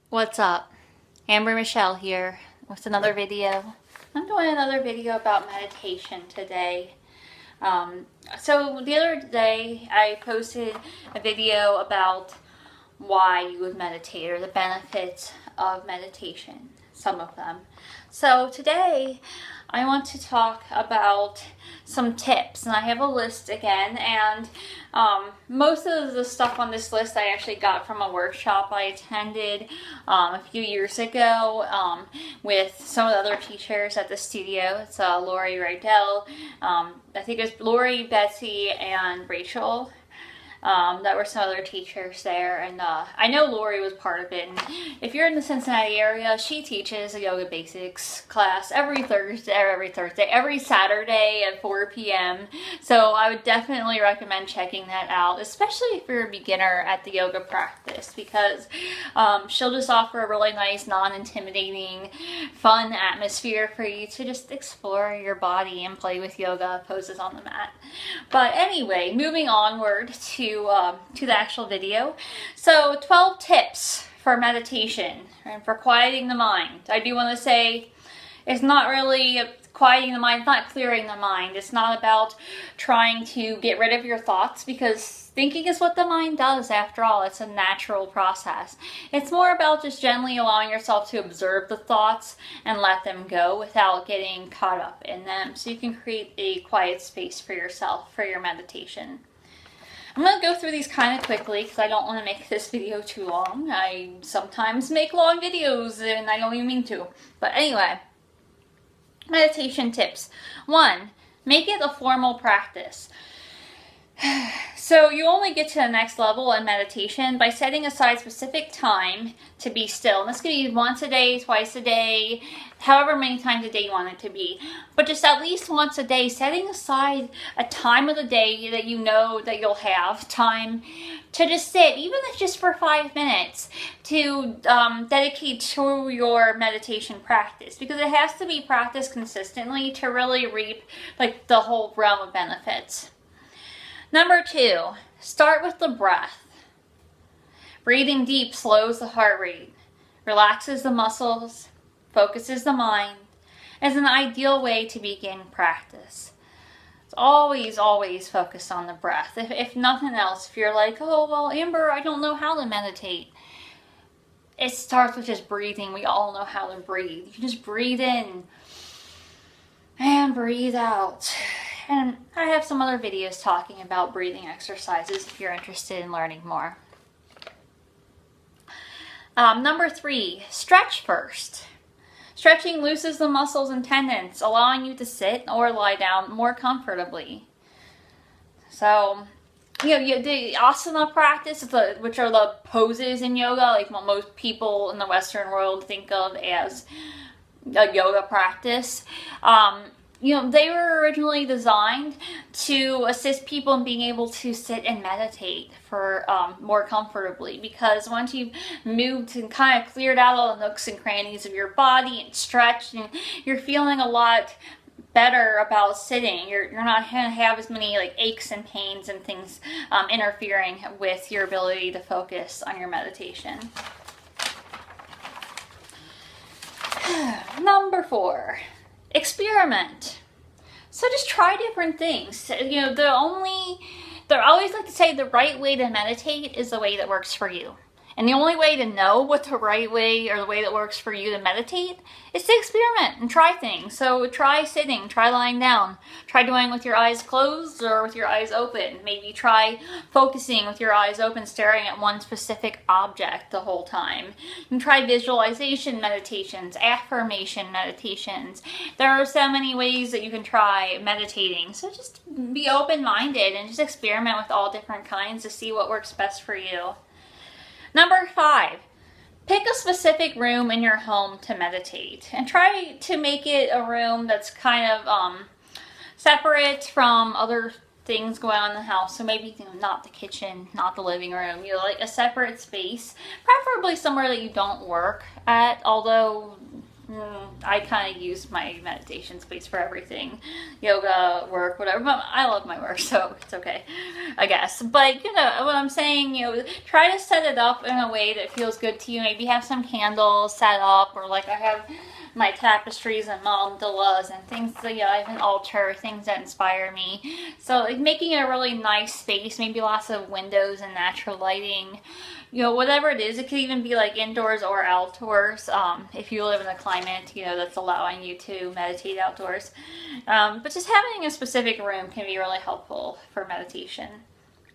What's up? Amber Michelle here with another video. I'm doing another video about meditation today. So the other day I posted a video about why you would meditate or the benefits of meditation, some of them. So today I want to talk about some tips, and I have a list again, and most of the stuff on this list I actually got from a workshop I attended a few years ago with some of the other teachers at the studio. It's Lori Rydell, I think it was Lori, Betsy, and Rachel. That were some other teachers there, and I know Lori was part of it. And if you're in the Cincinnati area, she teaches a yoga basics class every Saturday at 4 p.m. So I would definitely recommend checking that out, especially if you're a beginner at the yoga practice, because she'll just offer a really nice, non-intimidating, fun atmosphere for you to just explore your body and play with yoga poses on the mat. But anyway, moving onward to the actual video. So 12 tips for meditation and for quieting the mind. I do want to say it's not really quieting the mind, it's not clearing the mind. It's not about trying to get rid of your thoughts, because thinking is what the mind does after all. It's a natural process. It's more about just gently allowing yourself to observe the thoughts and let them go without getting caught up in them, so you can create a quiet space for yourself for your meditation. I'm going to go through these kind of quickly because I don't want to make this video too long. I sometimes make long videos and I don't even mean to. But anyway, meditation tips. 1, make it a formal practice. So you only get to the next level in meditation by setting aside specific time to be still. And this could be once a day, twice a day, however many times a day you want it to be. But just at least once a day, setting aside a time of the day that you know that you'll have time to just sit, even if just for 5 minutes, to dedicate to your meditation practice. Because it has to be practiced consistently to really reap like the whole realm of benefits. Number 2, start with the breath. Breathing deep slows the heart rate, relaxes the muscles, focuses the mind, is an ideal way to begin practice. It's always focus on the breath. If nothing else, if you're like, oh, well, Amber, I don't know how to meditate. It starts with just breathing. We all know how to breathe. You just breathe in and breathe out. And I have some other videos talking about breathing exercises if you're interested in learning more. Number 3, stretch first. Stretching loosens the muscles and tendons, allowing you to sit or lie down more comfortably. So, the asana practice, which are the poses in yoga, like what most people in the Western world think of as a yoga practice. They were originally designed to assist people in being able to sit and meditate for more comfortably, because once you've moved and kind of cleared out all the nooks and crannies of your body and stretched, and you're feeling a lot better about sitting. You're not going to have as many like aches and pains and things interfering with your ability to focus on your meditation. Number 4. Experiment. So just try different things. They always like to say the right way to meditate is the way that works for you. And the only way to know what the right way or the way that works for you to meditate is to experiment and try things. So try sitting, try lying down, try doing it with your eyes closed or with your eyes open. Maybe try focusing with your eyes open, staring at one specific object the whole time. You can try visualization meditations, affirmation meditations. There are so many ways that you can try meditating. So just be open-minded and just experiment with all different kinds to see what works best for you. Number 5, pick a specific room in your home to meditate, and try to make it a room that's kind of separate from other things going on in the house. So maybe not the kitchen, not the living room, like a separate space, preferably somewhere that you don't work at, although I kind of use my meditation space for everything. Yoga, work, whatever. But I love my work, so it's okay, I guess. But, you know, what I'm saying, you know, try to set it up in a way that feels good to you. Maybe have some candles set up, or like I have my tapestries and mandalas and things that, you know, I have an altar, things that inspire me. So like making it a really nice space, maybe lots of windows and natural lighting. You know, whatever it is, it could even be like indoors or outdoors, if you live in a climate, you know, that's allowing you to meditate outdoors. But just having a specific room can be really helpful for meditation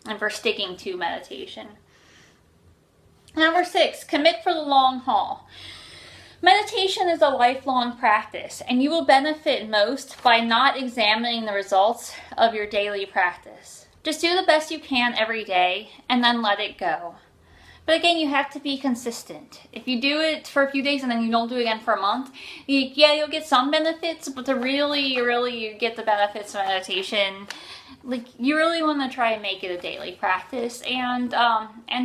and for sticking to meditation. Number 6, commit for the long haul. Meditation is a lifelong practice, and you will benefit most by not examining the results of your daily practice. Just do the best you can every day, and then let it go. But again, you have to be consistent. If you do it for a few days and then you don't do it again for a month, you'll get some benefits, but to really get the benefits of meditation, like, you really want to try and make it a daily practice, and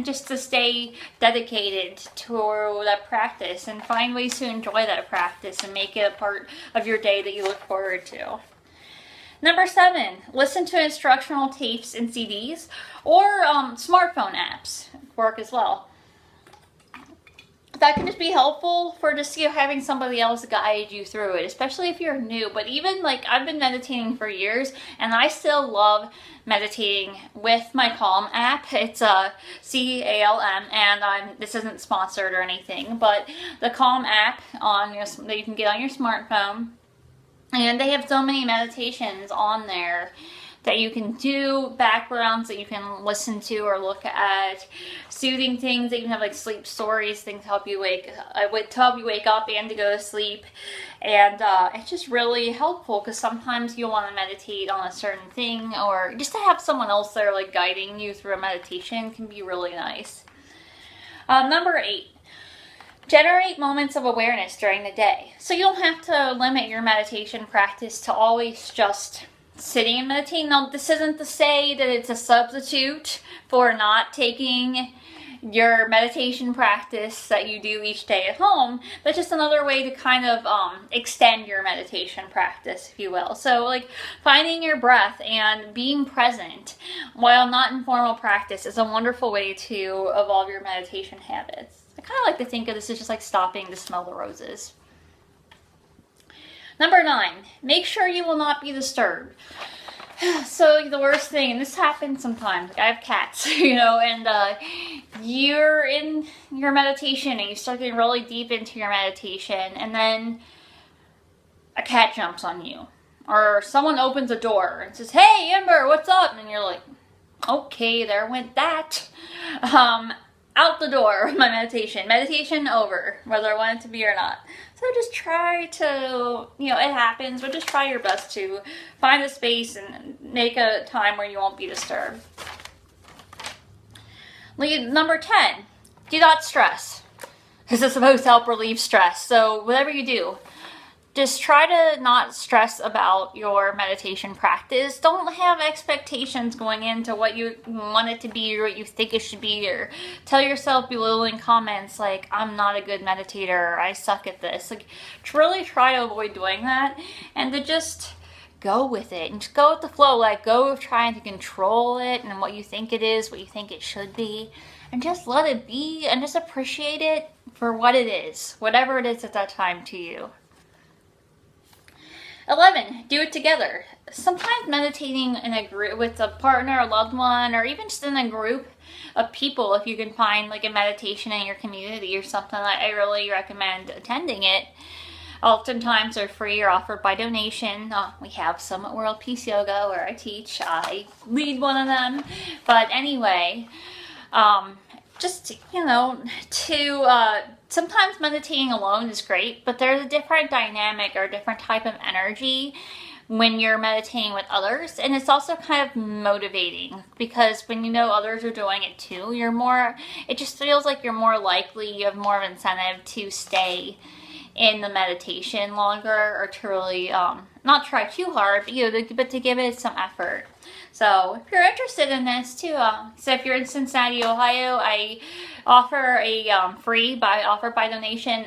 just to stay dedicated to that practice and find ways to enjoy that practice and make it a part of your day that you look forward to. Number 7, listen to instructional tapes and CDs, or smartphone apps work as well. That can just be helpful for just, you know, having somebody else guide you through it, especially if you're new. But even like, I've been meditating for years, and I still love meditating with my Calm app. It's CALM, and this isn't sponsored or anything, but the Calm app that you can get on your smartphone, and they have so many meditations on there that you can do, backgrounds that you can listen to or look at, soothing things that you can have, like sleep stories, things to help you wake up and to go to sleep. And it's just really helpful, because sometimes you'll want to meditate on a certain thing, or just to have someone else there like guiding you through a meditation can be really nice. Number 8. Generate moments of awareness during the day. So you don't have to limit your meditation practice to always just sitting and meditating. Now, this isn't to say that it's a substitute for not taking your meditation practice that you do each day at home, but just another way to kind of extend your meditation practice, if you will. So like finding your breath and being present while not in formal practice is a wonderful way to evolve your meditation habits. I kind of like to think of this as just like stopping to smell the roses. Number 9, make sure you will not be disturbed. So the worst thing, and this happens sometimes, like I have cats, you know, and you're in your meditation and you start getting really deep into your meditation, and then a cat jumps on you, or someone opens a door and says, "Hey, Amber, what's up?" And you're like, okay, there went that. Out the door with my meditation. Meditation over, whether I want it to be or not. So just try to, you know, it happens, but just try your best to find a space and make a time where you won't be disturbed. Number 10, do not stress. This is supposed to help relieve stress. So whatever you do, just try to not stress about your meditation practice. Don't have expectations going into what you want it to be or what you think it should be, or tell yourself belittling comments like, "I'm not a good meditator," or "I suck at this." Like, really try to avoid doing that, and to just go with it and just go with the flow. Like, go with trying to control it and what you think it is, what you think it should be, and just let it be and just appreciate it for what it is, whatever it is at that time to you. 11, do it together. Sometimes meditating in a group with a partner, a loved one, or even just in a group of people, if you can find like a meditation in your community or something, I really recommend attending it. Oftentimes they're free or offered by donation. We have some at World Peace Yoga where I teach. I lead one of them. But anyway, just, you know, sometimes meditating alone is great, but there's a different dynamic or a different type of energy when you're meditating with others, and it's also kind of motivating, because when you know others are doing it too, it just feels like you're more likely, you have more of incentive to stay in the meditation longer, or to really not try too hard, but to give it some effort. So if you're interested in this too, so if you're in Cincinnati, Ohio, I offer a free offer by donation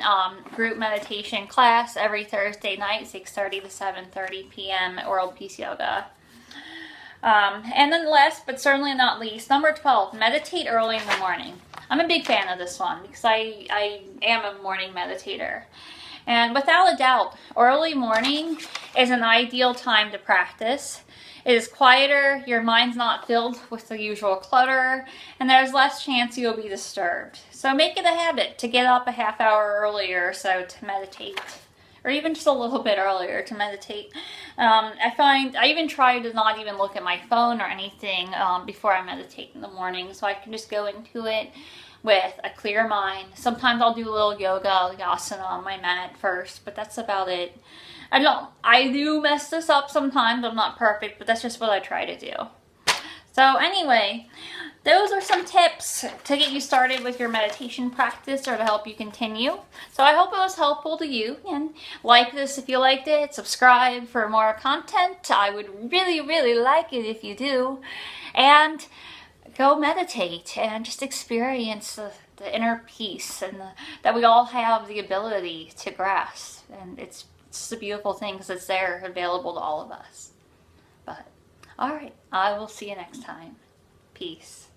group meditation class every Thursday night, 6:30 to 7:30 p.m. at World Peace Yoga. And then last but certainly not least, number 12, meditate early in the morning. I'm a big fan of this one because I am a morning meditator. And without a doubt, early morning is an ideal time to practice. It is quieter, your mind's not filled with the usual clutter, and there's less chance you'll be disturbed. So make it a habit to get up a half hour earlier or so to meditate, or even just a little bit earlier to meditate. I find I even try to not even look at my phone or anything before I meditate in the morning, so I can just go into it with a clear mind. Sometimes I'll do a little yoga, asana on my mat first, but that's about it. I do mess this up sometimes. I'm not perfect, but that's just what I try to do. So anyway, those are some tips to get you started with your meditation practice or to help you continue. So I hope it was helpful to you, and like this if you liked it, subscribe for more content. I would really, really like it if you do. And go meditate and just experience the inner peace and that we all have the ability to grasp. And it's just a beautiful thing because it's there available to all of us. But all right, I will see you next time. Peace.